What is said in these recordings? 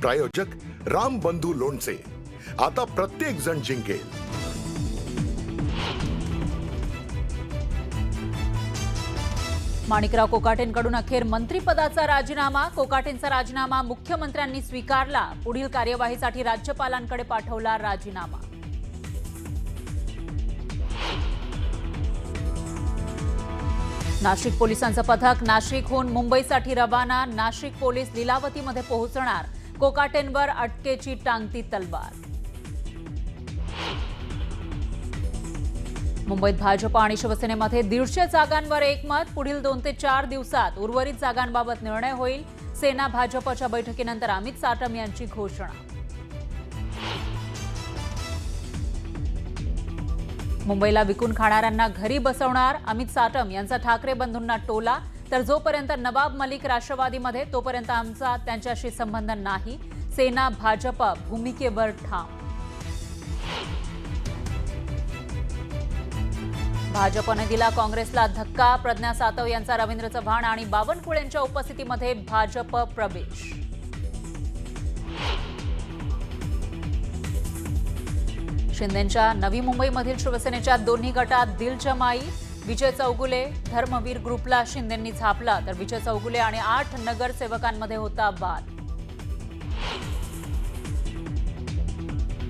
प्रायोजक राम बंधू लोणचे। आता प्रत्येक जण जिंकेल। माणिकराव कोकाटेंकडून अखेर मंत्रिपदाचा राजीनामा। कोकाटेंचा राजीनामा मुख्यमंत्र्यांनी स्वीकारला। पुढील कार्यवाहीसाठी राज्यपालांकडे पाठवला राजीनामा। नाशिक पोलिसांचं पथक नाशिकहून मुंबईसाठी रवाना। नाशिक पोलीस लीलावतीमध्ये पोहोचणार। कोकाटेंवर अटकेची टांगती तलवार। मुंबईत भाजप आणि शिवसेनेमध्ये 150 जागांवर एकमत। पुढील 2 ते 4 दिवसात उर्वरित जागांबाबत निर्णय होईल। सेना भाजपच्या बैठकीनंतर अमित साटम यांची घोषणा। मुंबईला विकून खाणाऱ्यांना घरी बसवणार अमित साटम यांचा ठाकरे बंधूंना टोला। तर जोपर्यंत नवाब मलिक राष्ट्रवादीमध्ये तोपर्यंत आमचा त्यांच्याशी संबंध नाही। सेना भाजप भूमिकेवर ठाम। भाजपने दिला काँग्रेसला धक्का। प्रज्ञा सातव यांचा रवींद्र चव्हाण आणि बावनकुळेंच्या उपस्थितीमध्ये भाजप प्रवेश। शिंदेंच्या नवी मुंबईमधील शिवसेनेच्या दोन्ही गटात दिलजमाई। विजय चौगुले धर्मवीर ग्रुपला शिंदेंनी झापला, तर विजय चौगुले आणि 8 नगरसेवकांमध्ये होता वाद।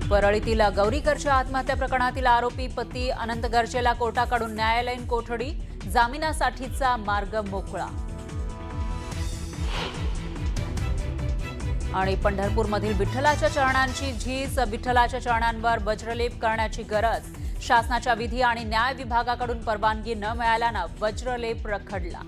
परळीतील गौरी गर्जे आत्महत्या प्रकरणातील आरोपी पती अनंत गर्जेला कोर्टाकडून न्यायालयीन कोठडी। जामिनासाठीचा मार्ग मोकळा। आणि पंढरपूरमधील विठ्ठलाच्या चरणांची झीज। विठ्ठलाच्या चरणांवर वज्रलेप करण्याची गरज। शासनाच्या विधी आणि न्याय विभागाकडून परवानगी न मिळाल्यानं वज्रलेप रखडला।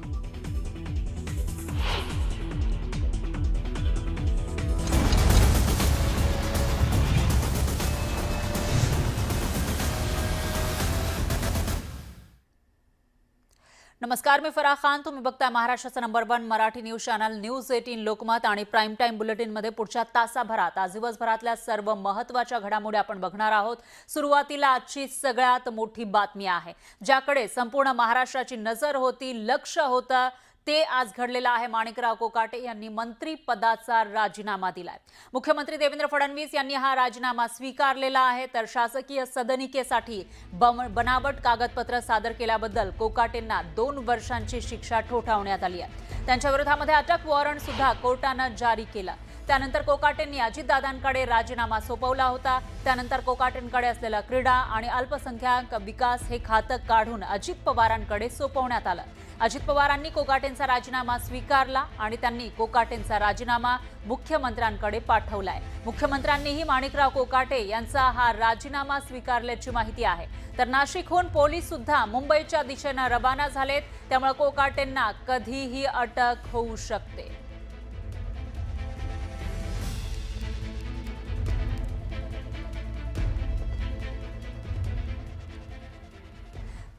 नमस्कार, मी फराह खान। तुम्ही बघताय महाराष्ट्राचा number 1 Marathi news channel news 18 Lokmat आणि प्राईम टाइम बुलेटिनमध्ये पुढच्या तासाभरात आज दिवसभरातल्या सर्व महत्त्वाच्या घडामोडी आपण बघणार आहोत। सुरुवातीला आजची सगळ्यात मोठी बातमी आहे, ज्याकडे संपूर्ण महाराष्ट्राची नजर होती, लक्ष होतं। ते आज घडलेलं आहे। माणिकराव कोकाटे यांनी मंत्रिपदाचा राजीनामा दिलाय। मुख्यमंत्री देवेंद्र फडणवीस यांनी हा राजीनामा स्वीकारलेला आहे। तर शासकीय सदनिकेसाठी बनावट कागदपत्र सादर केल्याबद्दल कोकाटेंना 2 वर्षांची शिक्षा ठोठावण्यात आली आहे। त्यांच्या विरोधामध्ये अटक वॉरंट सुद्धा कोर्टाने जारी केला। त्यानंतर कोकाटेंनी अजितदादांकडे राजीनामा सोपवला होता। त्यानंतर कोकाटेंकडे असलेला क्रीडा आणि अल्पसंख्याक विकास हे खातं काढून अजित पवारांकडे सोपवण्यात आलं। अजित पवारांनी कोकाटेंचा राजीनामा स्वीकारला आणि त्यांनी कोकाटेंचा राजीनामा मुख्यमंत्र्यांकडे पाठवलाय। मुख्यमंत्र्यांनीही माणिकराव कोकाटे यांचा हा राजीनामा स्वीकारल्याची माहिती आहे। तर नाशिकहून पोलीस सुद्धा मुंबईच्या दिशेने रवाना झालेत, त्यामुळे कोकाटेंना कधीही अटक होऊ शकते।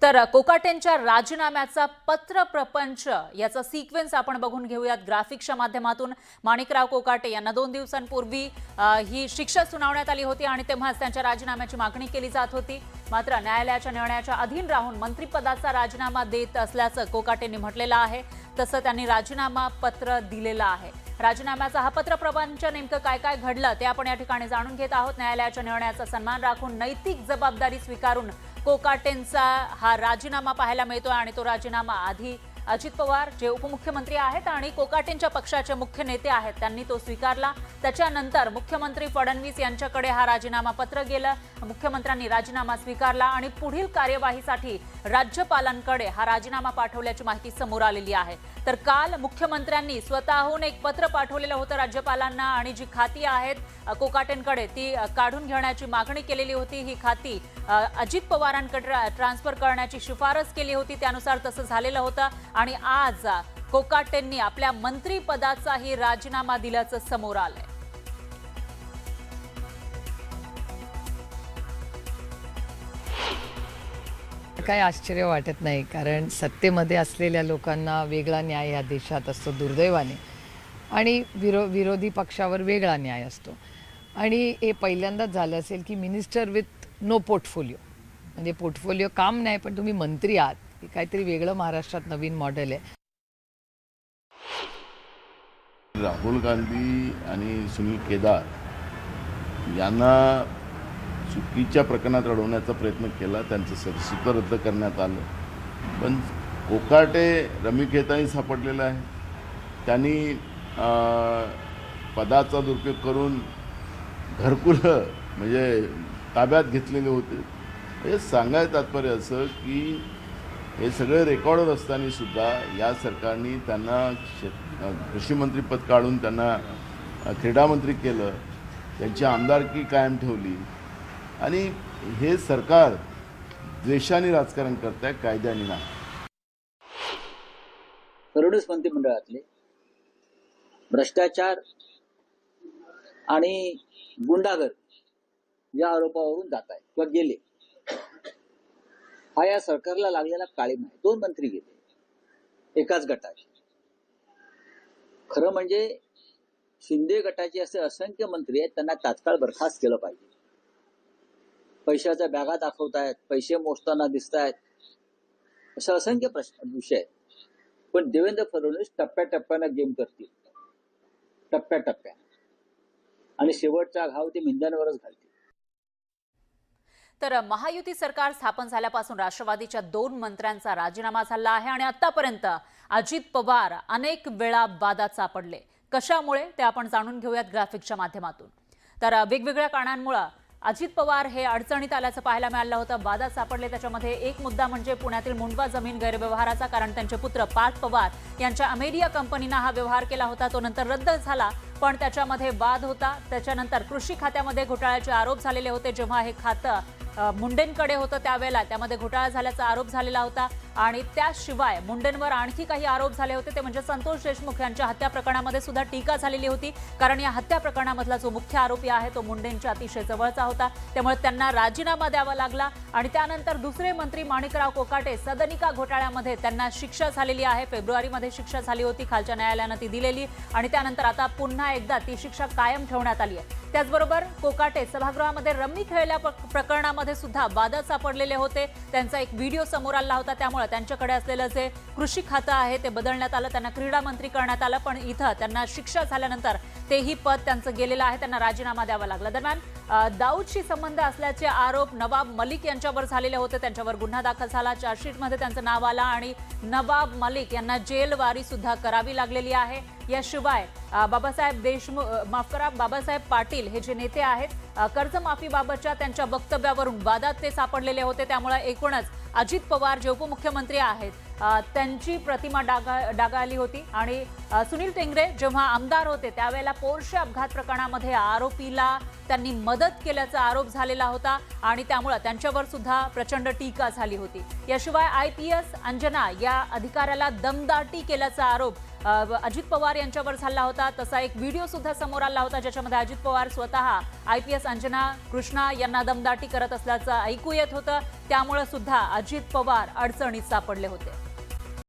तर कोकाटेंच्या राजीनाम्याचा पत्र प्रपंच याचा सिक्वेन्स आपण बघून घेऊयात ग्राफिक्सच्या माध्यमातून। माणिकराव कोकाटे यांना 2 दिवसांपूर्वी ही शिक्षा सुनावण्यात आली होती आणि तेव्हाच त्यांच्या राजीनाम्याची मागणी केली जात होती। मात्र न्यायालयाच्या निर्णयाच्या अधीन राहून मंत्रिपदाचा राजीनामा देत असल्याचं कोकाटेंनी म्हटलेलं आहे। तसं त्यांनी राजीनामा पत्र दिलेलं आहे। राजीनाम्याचा हा पत्र प्रपंच नेमकं काय काय घडलं ते आपण या ठिकाणी जाणून घेत आहोत। न्यायालयाच्या निर्णयाचा सन्मान राखून नैतिक जबाबदारी स्वीकारून कोकाटेंचा हा राजीनामा पाहायला मिळतोय आणि तो राजीनामा आधी अजित पवार जे उपमुख्यमंत्री आहेत आणि कोकाटेंच्या पक्षाचे मुख्य नेते आहेत त्यांनी तो स्वीकारला। त्याच्यानंतर मुख्यमंत्री फडणवीस यांच्याकडे हा राजीनामा पत्र गेलं। मुख्यमंत्र्यांनी राजीनामा स्वीकारला आणि पुढील कार्यवाहीसाठी राज्यपालांकडे हा राजीनामा पाठवल्याची माहिती समोर आलेली आहे। तर काल मुख्यमंत्र्यांनी स्वतःहून एक पत्र पाठवलेलं होतं राज्यपालांना आणि जी खाती आहेत कोकाटेंकडे ती काढून घेण्याची मागणी केलेली होती। ही खाती अजित पवारांकडे ट्रान्सफर करण्याची शिफारस केली होती, त्यानुसार तसं झालेलं होतं आणि आज कोकाटेंनी आपल्या मंत्रिपदाचाही राजीनामा दिल्याचं समोर आलंय। काय आश्चर्य वाटत नाही, कारण सत्तेमध्ये असलेल्या लोकांना वेगळा न्याय या देशात असतो दुर्दैवाने, आणि विरोधी पक्षावर वेगळा न्याय असतो। आणि हे पहिल्यांदाच झालं असेल की मिनिस्टर विथ नो पोर्टफोलिओ, म्हणजे पोर्टफोलिओ काम नाही पण तुम्ही मंत्री आहात, हे काहीतरी वेगळं महाराष्ट्रात नवीन मॉडेल आहे। राहुल गांधी आणि सुनील केदार यांना चुकीच्या प्रकरणात अडवण्याचा प्रयत्न केला. त्यांचं सदस्यत्व रद्द करण्यात आलं. पण कोकाटे रमीखेताही सापडलेला आहे. त्यांनी पदाचा दुरुपयोग करून घरकुलं म्हणजे ताब्यात घेतलेले होते. म्हणजे सांगायचं तात्पर्य असं की हे सगळे रेकॉर्ड होत असताना सुद्धा या सरकारने त्यांना कृषीमंत्रीपद काढून त्यांना क्रीडामंत्री केलं. त्यांची आमदारकी कायम ठेवली. आणि हे सरकार द्वेषाने राजकारण करत आहे, कायद्याने नाही. फडणवीस मंत्रिमंडळातले भ्रष्टाचार आणि गुंडागर्दी या आरोपावरून जात आहे किंवा गेले, हा या सरकारला लागलेला काळीमा आहे. 2 मंत्री गेले एकाच गटाचे. खरं म्हणजे शिंदे गटाचे असे असंख्य मंत्री आहेत, त्यांना तात्काळ बरखास्त केलं पाहिजे. पैशाच्या बॅगा दाखवतायत, पैसे मोजताना दिसत आहेत, असे असंख्य विषय आहेत. पण देवेंद्र फडणवीस टप्प्याटप्प्यानं गेम करतील, टप्प्याटप्प्यानं, आणि शेवटचा घाव ते मिंद्यांवरच घालतील. तर महायुती सरकार स्थापन झाल्यापासून राष्ट्रवादीच्या 2 मंत्र्यांचा राजीनामा झाला आहे आणि आतापर्यंत अजित पवार अनेक वेळा वादात सापडले. कशामुळे ते आपण जाणून घेऊयात ग्राफिकच्या माध्यमातून. तर वेगवेगळ्या कारणांमुळे अजित पवार हे अडचणीत आल्याचं पाहायला मिळालं होतं. वादात सापडले. त्याच्यामध्ये एक मुद्दा म्हणजे पुण्यातील मुंडवा जमीन गैरव्यवहाराचा. कारण त्यांचे पुत्र पार्थ पवार यांच्या अमेरिया कंपनीनं हा व्यवहार केला होता. तो नंतर रद्द झाला, पण त्याच्यामध्ये वाद होता. त्याच्यानंतर कृषी खात्यामध्ये घोटाळ्याचे आरोप झालेले होते. जेव्हा हे खातं मुंडेंकडे होतं त्यावेळेला त्यामध्ये घोटाळा झाल्याचा आरोप झालेला होता. आणि त्याशिवाय मुंडेंवर आणखी काही आरोप झाले होते, ते म्हणजे संतोष देशमुख यांच्या हत्या प्रकरणामध्ये सुद्धा टीका झालेली होती. कारण या हत्या प्रकरणामधला जो मुख्य आरोपी आहे तो मुंडेंच्या अतिशय जवळचा होता. त्यामुळे त्यांना राजीनामा द्यावा लागला. आणि त्यानंतर दुसरे मंत्री माणिकराव कोकाटे, सदनिका घोटाळ्यामध्ये त्यांना शिक्षा झालेली आहे. फेब्रुवारीमध्ये शिक्षा झाली होती, खालच्या न्यायालयानं ती दिलेली. आणि त्यानंतर आता पुन्हा एकदा ती शिक्षा कायम ठेवण्यात आली आहे. त्याचबरोबर कोकाटे सभागृहामध्ये रम्मी खेळल्या प्रकरणामध्ये सुद्धा वादात सापडलेले होते. त्यांचा एक व्हिडिओ समोर आला होता. त्यामुळे त्यांच्याकडे असलेलं जे कृषी खातं आहे ते बदलण्यात आलं, त्यांना क्रीडा मंत्री करण्यात आलं. पण इथं त्यांना शिक्षा झाल्यानंतर तेही पद त्यांचं गेलेलं आहे, त्यांना राजीनामा द्यावा लागला. दरम्यान दाऊदशी संबंध असल्याचे आरोप नवाब मलिक यांच्यावर झालेले होते. त्यांच्यावर गुन्हा दाखल झाला, चार्जशीटमध्ये त्यांचं नाव आलं आणि नवाब मलिक यांना जेलवारी सुद्धा करावी लागलेली आहे. याशिवाय बाबासाहेब पाटील हे जे नेते आहेत, कर्जमाफीबाबतच्या त्यांच्या वक्तव्यावरून वादात ते सापडलेले होते. त्यामुळे एकूणच अजित पवार जे उपमुख्यमंत्री आहेत त्यांची प्रतिमा डागाळली होती. आणि सुनील टेंगरे जेव्हा आमदार होते त्यावेळेला पोर्शे अपघात प्रकरणामध्ये आरोपीला त्यांनी मदत केल्याचा आरोप झालेला होता आणि त्यामुळे त्यांच्यावर सुद्धा प्रचंड टीका झाली होती. याशिवाय IPS अंजना या अधिकाऱ्याला दमदाटी केल्याचा आरोप अजित पवार यांच्यावर झाला होता. तसा एक व्हिडिओ सुद्धा समोर आला होता ज्याच्यामध्ये अजित पवार स्वतः IPS अंजना कृष्णा यांना दमदाटी करत असल्याचं ऐकू येत होतं. त्यामुळे सुद्धा अजित पवार अडचणीत सापडले होते.